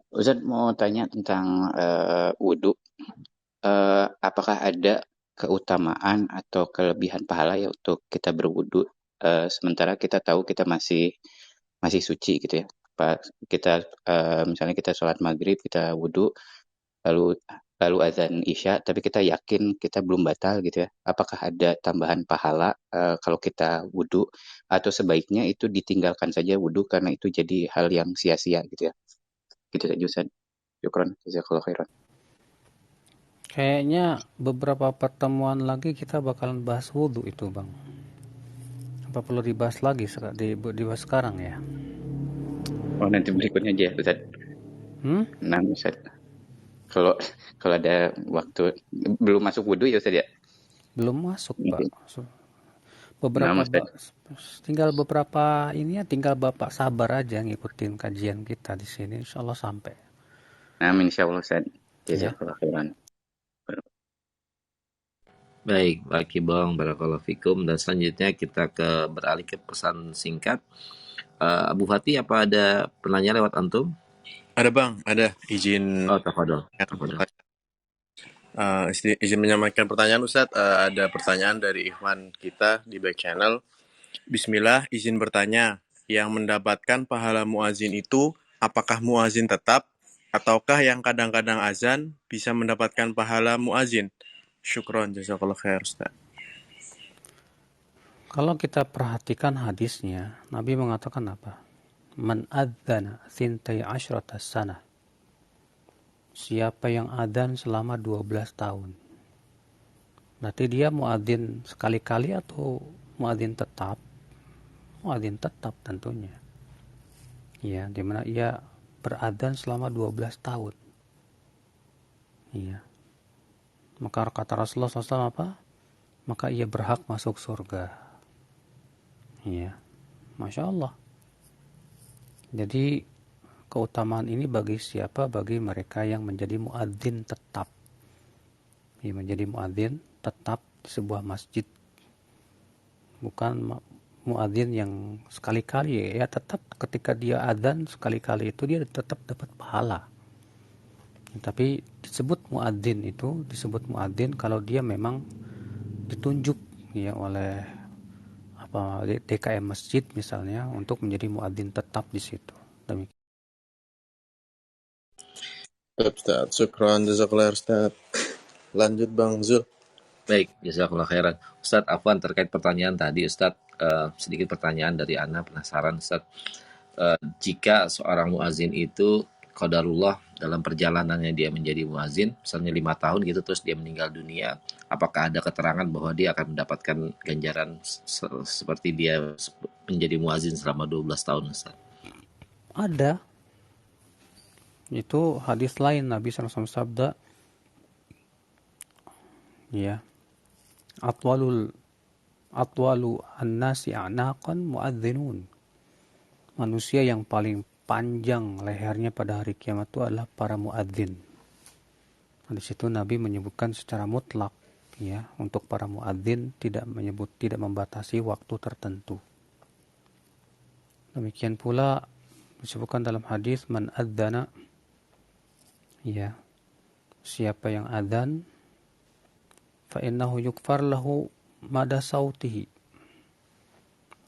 Ustaz mau tanya tentang wudhu. Apakah ada keutamaan atau kelebihan pahala ya untuk kita berwudhu sementara kita tahu kita masih suci gitu ya. Kita misalnya kita sholat maghrib, kita wudhu, lalu azan isya, tapi kita yakin kita belum batal gitu ya. Apakah ada tambahan pahala kalau kita wudhu, atau sebaiknya itu ditinggalkan saja wudhu karena itu jadi hal yang sia-sia gitu ya. Gitu saja Ustaz. Syukran, jazakallahu khairan. Kayaknya beberapa pertemuan lagi kita bakalan bahas wudhu itu, Bang. Apa perlu dibahas lagi, dibahas sekarang ya? Oh, nanti berikutnya aja Ustaz. Nah Ustaz, kalau ada waktu, belum masuk wudhu ya Ustaz ya? Belum masuk, Mungkin. Pak. Beberapa tinggal Bapak sabar aja ngikutin kajian kita di sini, insyaallah sampai. Amin insyaallah Ustaz. Jazakallahu khairan. Baik, Pak Bong, barakallahu fikum. Dan selanjutnya kita beralih ke pesan singkat. Abu Fatih, apa ada penanya lewat antum? Ada Bang, ada izin. Tafadol. Izin menyampaikan pertanyaan Ustadz. Ada pertanyaan dari Ikhwan kita di back channel. Bismillah, izin bertanya. Yang mendapatkan pahala muazin itu apakah muazin tetap ataukah yang kadang-kadang azan bisa mendapatkan pahala muazin? Syukron, jazakallah khair Ustaz. Kalau kita perhatikan hadisnya, Nabi mengatakan apa? Man adzana thintai asyrata sana. Siapa yang adzan selama 12 tahun. Berarti dia muadzin sekali-kali atau muadzin tetap? Muadzin tetap tentunya. Ya, di mana ia beradzan selama 12 tahun. Iya. Maka kata Rasulullah SAW apa? Maka ia berhak masuk surga. Iya. Masya Allah. Jadi keutamaan ini bagi siapa? Bagi mereka yang menjadi muadzin tetap. Ya, menjadi muadzin tetap di sebuah masjid. Bukan muadzin yang sekali-kali, ya tetap ketika dia adzan sekali-kali itu dia tetap dapat pahala. Tapi disebut muadzin kalau dia memang ditunjuk ya oleh DKM masjid misalnya untuk menjadi muadzin tetap di situ. Demikian. Ustaz, syukran, jazakallah Ustaz. Lanjut Bang Zul. Baik, jazakallah khairan. Ustadz, Afwan terkait pertanyaan tadi, Ustadz, sedikit pertanyaan dari Ana, penasaran Ustadz. Jika seorang muazin itu qadarullah dalam perjalanannya dia menjadi muazin, misalnya 5 tahun gitu, terus dia meninggal dunia, apakah ada keterangan bahwa dia akan mendapatkan ganjaran seperti dia menjadi muazin selama 12 tahun, Ustaz? Ada. Itu hadis lain Nabi SAW sabda, ya, atwalu an-nasi a'naqan muadzinun. Manusia yang paling panjang lehernya pada hari kiamat itu adalah para muadzin. Di situ Nabi menyebutkan secara mutlak, ya, untuk para muadzin tidak membatasi waktu tertentu. Demikian pula disebutkan dalam hadis man adzana, ya, siapa yang adzan fa innahu yukfar lahu mada sautihi,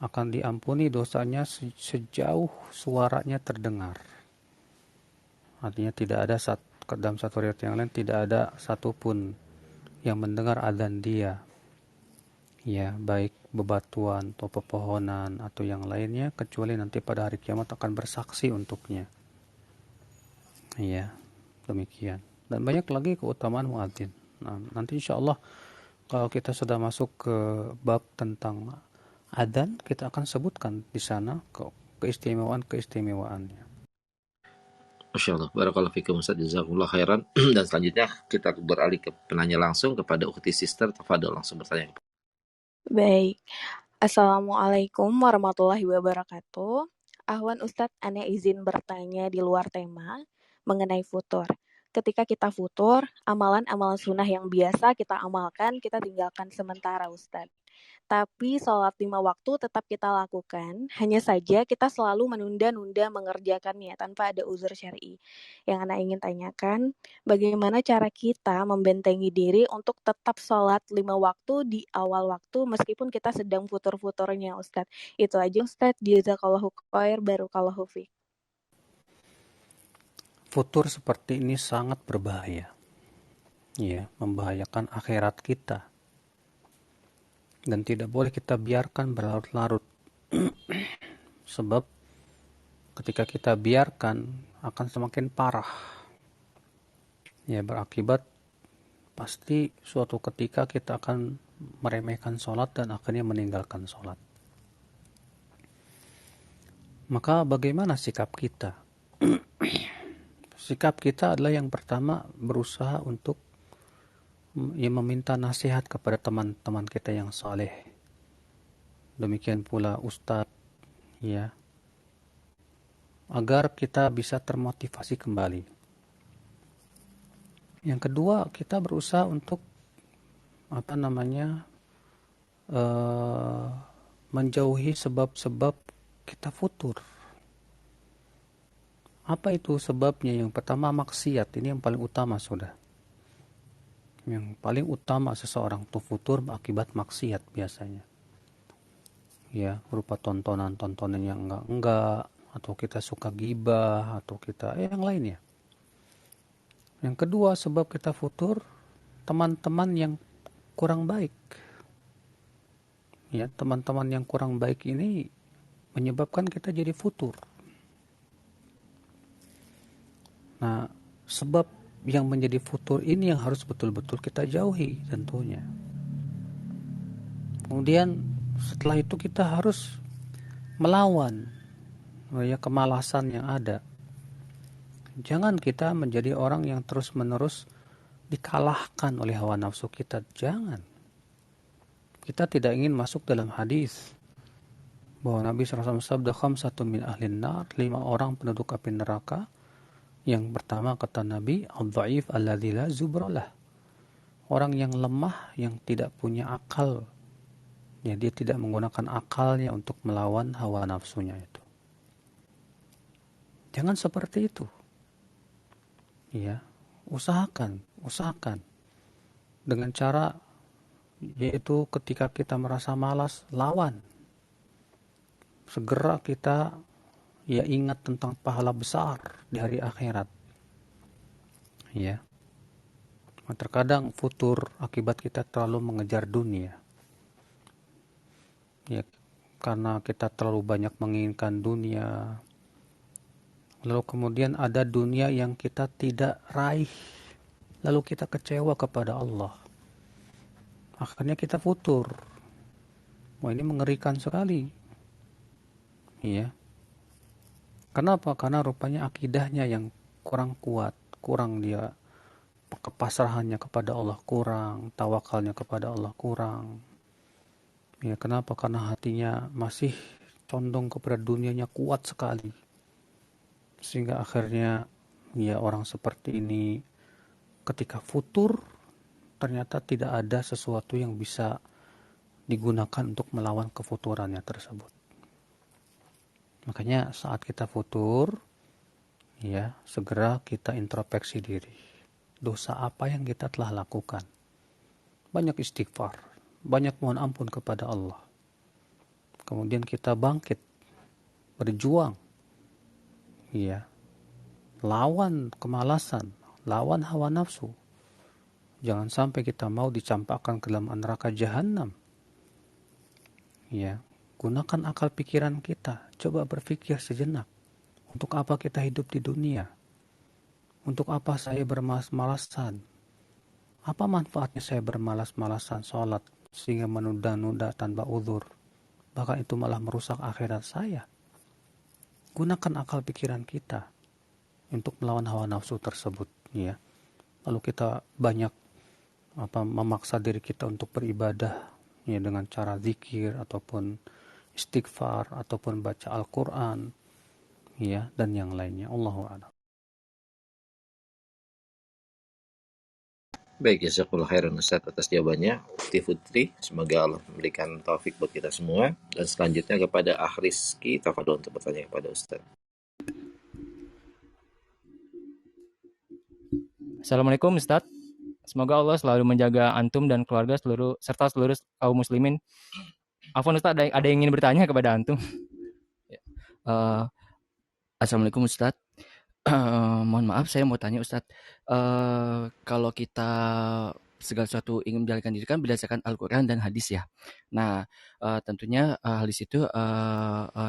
akan diampuni dosanya sejauh suaranya terdengar. Artinya tidak ada dalam satu riwayat yang lain tidak ada satupun yang mendengar adzan dia, ya, baik bebatuan atau pepohonan atau yang lainnya, kecuali nanti pada hari kiamat akan bersaksi untuknya. Ya, demikian. Dan banyak lagi keutamaan muadzin. Nah, nanti insya Allah kalau kita sudah masuk ke bab tentang adzan, kita akan sebutkan di sana keistimewaan-keistimewaannya. Masya Allah, barakallahu fikum Ustaz, jazakumullah khairan. Dan selanjutnya kita beralih ke penanya langsung kepada Ukhti Sister. Tafadhol langsung bertanya. Baik. Assalamualaikum warahmatullahi wabarakatuh. Ahwan Ustadz, Ane izin bertanya di luar tema mengenai futur. Ketika kita futur, amalan-amalan sunnah yang biasa kita amalkan, kita tinggalkan sementara Ustadz. Tapi sholat 5 waktu tetap kita lakukan, hanya saja kita selalu menunda-nunda mengerjakannya tanpa ada uzur syar'i. Yang Ana ingin tanyakan, bagaimana cara kita membentengi diri untuk tetap sholat 5 waktu di awal waktu meskipun kita sedang futur-futurnya Ustadz. Itu aja Ustadz, jazakallahu khair, barakallahu fiik. Futur seperti ini sangat berbahaya, ya, membahayakan akhirat kita, dan tidak boleh kita biarkan berlarut-larut. Sebab ketika kita biarkan akan semakin parah, ya, berakibat pasti suatu ketika kita akan meremehkan sholat dan akhirnya meninggalkan sholat. Maka bagaimana sikap kita? Sikap kita adalah yang pertama berusaha untuk meminta nasihat kepada teman-teman kita yang saleh. Demikian pula ustadz, ya, agar kita bisa termotivasi kembali. Yang kedua, kita berusaha untuk menjauhi sebab-sebab kita futur. Apa itu sebabnya? Yang pertama maksiat, ini yang paling utama sudah. Yang paling utama seseorang itu futur akibat maksiat biasanya, ya, berupa tontonan-tontonan yang enggak, atau kita suka gibah, atau kita yang lainnya. Yang kedua, sebab kita futur teman-teman yang kurang baik, Ya, teman-teman yang kurang baik ini menyebabkan kita jadi futur. Nah, sebab yang menjadi futur ini yang harus betul-betul kita jauhi tentunya. Kemudian setelah itu kita harus melawan ya kemalasan yang ada. Jangan kita menjadi orang yang terus-menerus dikalahkan oleh hawa nafsu kita. Jangan. Kita tidak ingin masuk dalam hadis bahwa Nabi SAW sabda khamsatun min ahlin nar, 5 orang penduduk api neraka. Yang pertama kata Nabi, al-dha'if alladzi la zubralah. Orang yang lemah, yang tidak punya akal. Ya, dia tidak menggunakan akalnya untuk melawan hawa nafsunya itu. Jangan seperti itu. Ya, usahakan dengan cara yaitu ketika kita merasa malas, lawan. Segera kita ya ingat tentang pahala besar di hari akhirat. Ya. Terkadang futur akibat kita terlalu mengejar dunia. Ya, karena kita terlalu banyak menginginkan dunia. Lalu kemudian ada dunia yang kita tidak raih. Lalu kita kecewa kepada Allah. Akhirnya kita futur. Wah, ini mengerikan sekali. Iya. Kenapa? Karena rupanya akidahnya yang kurang kuat, kurang dia kepasrahannya kepada Allah kurang, tawakalnya kepada Allah kurang. Ya, kenapa? Karena hatinya masih condong kepada dunianya kuat sekali. Sehingga akhirnya ya orang seperti ini ketika futur ternyata tidak ada sesuatu yang bisa digunakan untuk melawan kefuturannya tersebut. Makanya saat kita futur, ya segera kita introspeksi diri. Dosa apa yang kita telah lakukan? Banyak istighfar, banyak mohon ampun kepada Allah. Kemudian kita bangkit, berjuang, ya, lawan kemalasan, lawan hawa nafsu. Jangan sampai kita mau dicampakkan ke dalam neraka jahanam. Ya, gunakan akal pikiran kita. Coba berpikir sejenak. Untuk apa kita hidup di dunia? Untuk apa saya bermalas-malasan? Apa manfaatnya saya bermalas-malasan sholat sehingga menunda-nunda tanpa uzur? Bahkan itu malah merusak akhirat saya. Gunakan akal pikiran kita untuk melawan hawa nafsu tersebut, ya. Lalu kita banyak memaksa diri kita untuk beribadah, ya, dengan cara zikir ataupun istighfar ataupun baca Al-Qur'an, ya, dan yang lainnya. Allahu a'lam. Baik, jazakallahu khairan Ustaz atas jawabannya. Ukti Putri, semoga Allah memberikan taufik buat kita semua. Dan selanjutnya kepada Rizky, tafadhol untuk bertanya kepada Ustaz. Assalamualaikum Ustaz. Semoga Allah selalu menjaga antum dan keluarga serta seluruh kaum muslimin. Afwan Ustaz, ada yang ingin bertanya kepada antum? Assalamualaikum Ustaz. Mohon maaf, saya mau tanya Ustaz. Kalau kita segala sesuatu ingin menjalankan diri kan berdasarkan Al-Quran dan hadis ya. Nah, tentunya hadis itu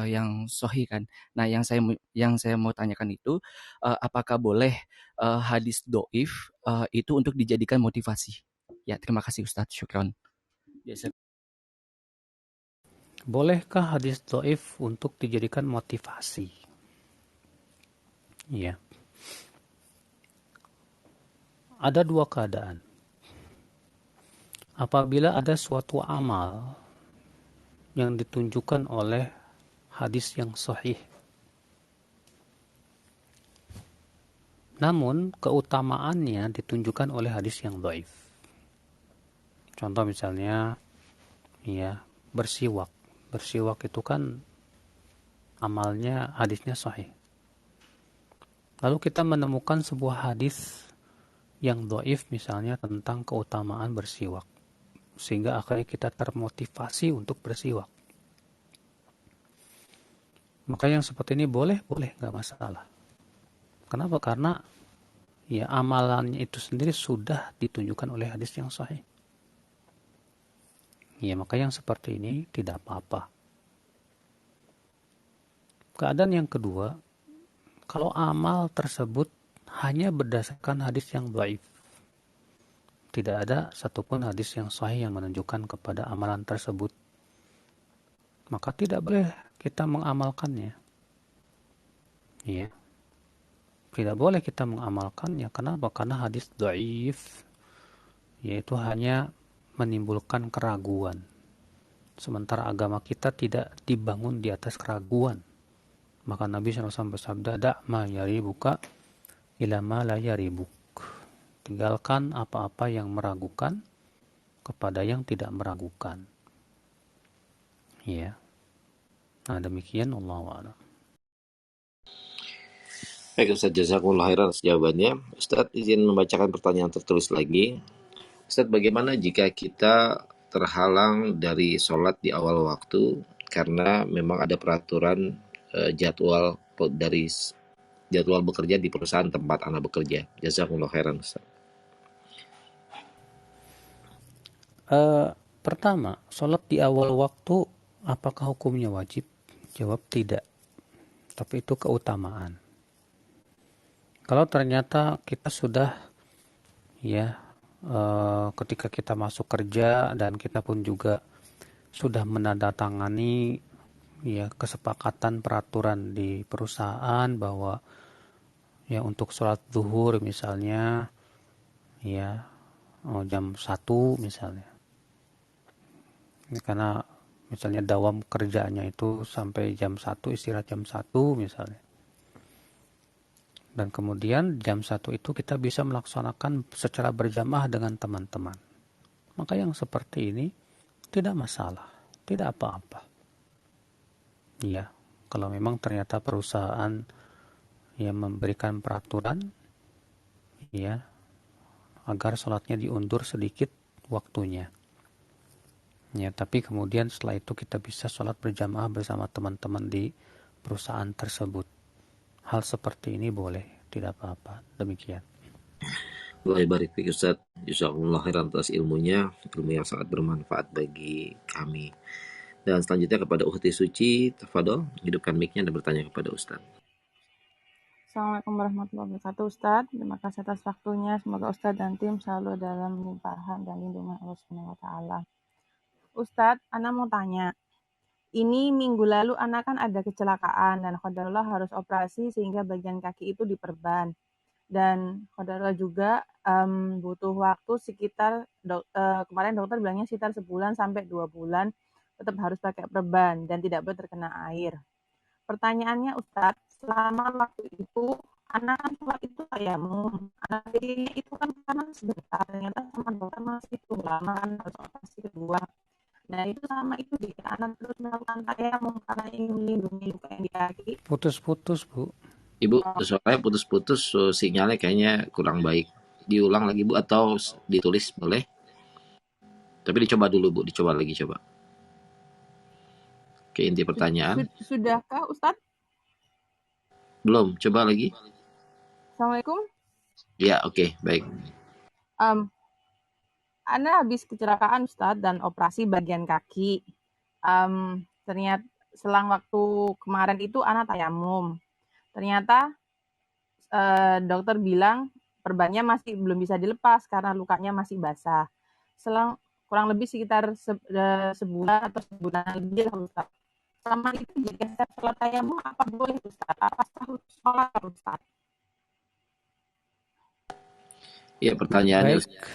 yang sahih kan. Nah, yang saya mau tanyakan itu, apakah boleh hadis doif itu untuk dijadikan motivasi? Ya, terima kasih Ustaz. Syukron. Bolehkah hadis dhaif untuk dijadikan motivasi? Ya. Ada dua keadaan. Apabila ada suatu amal yang ditunjukkan oleh hadis yang sahih, namun keutamaannya ditunjukkan oleh hadis yang dhaif. Contoh misalnya, ya, bersiwak. Bersiwak itu kan amalnya, hadisnya sahih. Lalu kita menemukan sebuah hadis yang dhaif misalnya tentang keutamaan bersiwak, sehingga akhirnya kita termotivasi untuk bersiwak. Maka yang seperti ini boleh, nggak masalah. Kenapa? Karena ya amalannya itu sendiri sudah ditunjukkan oleh hadis yang sahih. Ya, maka yang seperti ini tidak apa-apa. Keadaan yang kedua, kalau amal tersebut hanya berdasarkan hadis yang dhaif, tidak ada satupun hadis yang sahih yang menunjukkan kepada amalan tersebut, maka tidak boleh kita mengamalkannya. Ya, tidak boleh kita mengamalkannya. Kenapa? Karena hadis dhaif, yaitu hanya menimbulkan keraguan. Sementara agama kita tidak dibangun di atas keraguan. Maka Nabi SAW bersabda, "Da' ma yaribuka ila ma la yaribuk." Tinggalkan apa-apa yang meragukan kepada yang tidak meragukan. Ya. Nah, demikian Allahu a'lam. Baik Ustaz, jazakumullah khairan atas jawabannya. Ustaz izin membacakan pertanyaan tertulis lagi. Ustaz, bagaimana jika kita terhalang dari sholat di awal waktu karena memang ada peraturan jadwal bekerja di perusahaan tempat Anda bekerja? Jazakumullah khairan Ustaz. Pertama, sholat di awal waktu apakah hukumnya wajib? Jawab tidak. Tapi itu keutamaan. Kalau ternyata kita sudah ketika kita masuk kerja dan kita pun juga sudah menandatangani kesepakatan peraturan di perusahaan bahwa untuk sholat zuhur misalnya jam 1 misalnya. Ini karena misalnya dawam kerjanya itu sampai jam 1, istirahat jam 1 misalnya. Dan kemudian jam 1 itu kita bisa melaksanakan secara berjamaah dengan teman-teman. Maka yang seperti ini tidak masalah, tidak apa-apa. Ya, kalau memang ternyata perusahaan yang memberikan peraturan agar sholatnya diundur sedikit waktunya. Ya, tapi kemudian setelah itu kita bisa sholat berjamaah bersama teman-teman di perusahaan tersebut. Hal seperti ini boleh, tidak apa-apa. Demikian. Allah barik fiik Ustaz. Jazakumullah khairan atas ilmunya, ilmu yang sangat bermanfaat bagi kami. Dan selanjutnya kepada Ukhti Suci, tafadhol, hidupkan mic-nya dan bertanya kepada Ustaz. Assalamualaikum warahmatullahi wabarakatuh Ustaz. Terima kasih atas waktunya. Semoga Ustaz dan tim selalu dalam limpahan dan lindungan Allah Subhanahu wa taala. Ustaz, Ana mau tanya. Ini minggu lalu Ana kan ada kecelakaan dan qadarullah harus operasi sehingga bagian kaki itu diperban. Dan qadarullah juga butuh waktu sekitar kemarin dokter bilangnya sekitar sebulan sampai 2 bulan tetap harus pakai perban dan tidak boleh terkena air. Pertanyaannya Ustaz, selama waktu itu anak kan sholat itu tayamum, anak dirinya itu kan karena sebentar, ternyata sama dokter masih itu lama kan harus operasi kedua. Nah itu sama itu jika anak terus melakukan tayamum karena ingin melindungi luka yang di kaki. Putus-putus, Bu. Ibu, soalnya putus-putus, sinyalnya kayaknya kurang baik. Diulang lagi Bu, atau ditulis boleh? Tapi dicoba dulu Bu, dicoba lagi coba. Oke, inti pertanyaan. Sudahkah Ustadz? Belum, coba lagi. Assalamualaikum. Ya, oke, baik. Ana habis kecelakaan Ustadz dan operasi bagian kaki. Ternyata selang waktu kemarin itu Ana tayamum. Ternyata dokter bilang perbannya masih belum bisa dilepas karena lukanya masih basah. Selang kurang lebih sekitar sebulan atau sebulan lebih lah Ustadz. Selama itu jika saya sholat tayamum apa boleh Ustadz? Apa sahur sholat Ustadz? Ya, pertanyaannya. Baik.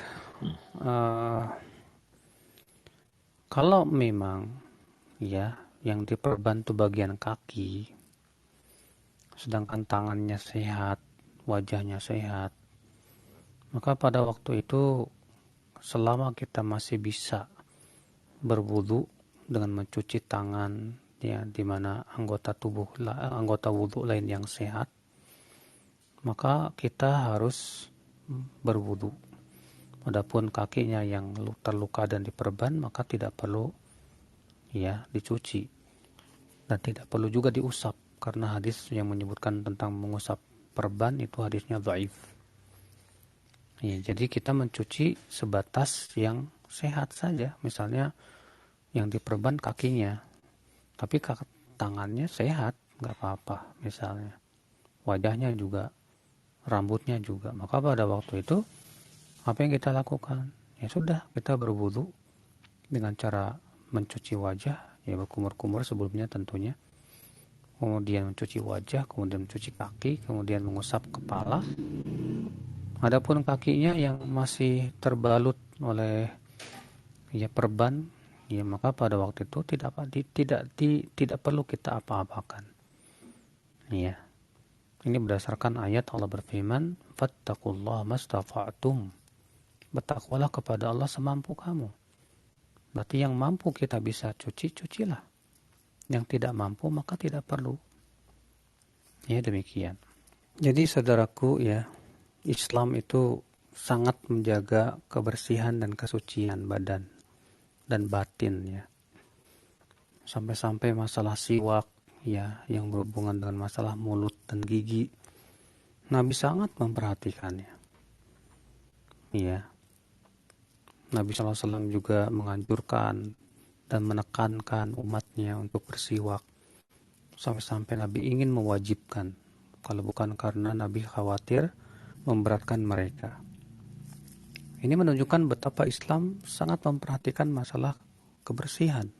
Kalau memang yang diperban itu bagian kaki, sedangkan tangannya sehat, wajahnya sehat, maka pada waktu itu selama kita masih bisa berwudu dengan mencuci tangan di mana anggota wudu lain yang sehat, maka kita harus berwudu. Adapun kakinya yang terluka dan diperban, maka tidak perlu dicuci dan tidak perlu juga diusap, karena hadis yang menyebutkan tentang mengusap perban itu hadisnya dhaif. Jadi kita mencuci sebatas yang sehat saja, misalnya yang diperban kakinya, tapi tangannya sehat, nggak apa-apa misalnya, wajahnya juga, rambutnya juga. Maka pada waktu itu apa yang kita lakukan? Ya sudah, kita berwudu dengan cara mencuci wajah, ya berkumur-kumur sebelumnya tentunya, kemudian mencuci wajah, kemudian mencuci kaki, kemudian mengusap kepala. Adapun kakinya yang masih terbalut oleh ya perban, ya maka pada waktu itu tidak perlu kita apa-apakan. Ya. Ini berdasarkan ayat Allah berfirman, "Fattaqullaha mastata'tum." Bertakwalah kepada Allah semampu kamu. Berarti yang mampu kita bisa cucilah. Yang tidak mampu maka tidak perlu. Ya, demikian. Jadi saudaraku, ya, Islam itu sangat menjaga kebersihan dan kesucian badan dan batin, ya. Sampai-sampai masalah siwak, ya, yang berhubungan dengan masalah mulut dan gigi, Nabi sangat memperhatikannya. Ya. Nabi SAW juga menganjurkan dan menekankan umatnya untuk bersiwak. Sampai-sampai Nabi ingin mewajibkan, kalau bukan karena Nabi khawatir memberatkan mereka. Ini menunjukkan betapa Islam sangat memperhatikan masalah kebersihan.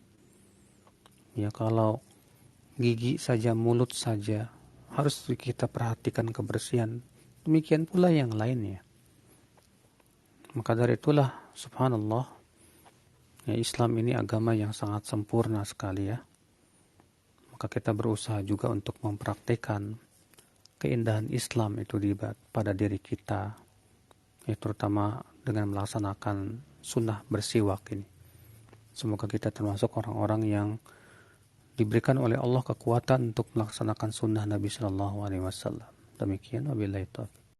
Ya, kalau gigi saja, mulut saja harus kita perhatikan kebersihan, demikian pula yang lainnya. Maka dari itulah, subhanallah, ya, Islam ini agama yang sangat sempurna sekali, ya. Maka kita berusaha juga untuk mempraktikkan keindahan Islam itu pada diri kita, ya, terutama dengan melaksanakan sunnah bersiwak ini. Semoga kita termasuk orang-orang yang diberikan oleh Allah kekuatan untuk melaksanakan sunnah Nabi SAW. Demikian, wabillahi taufiq.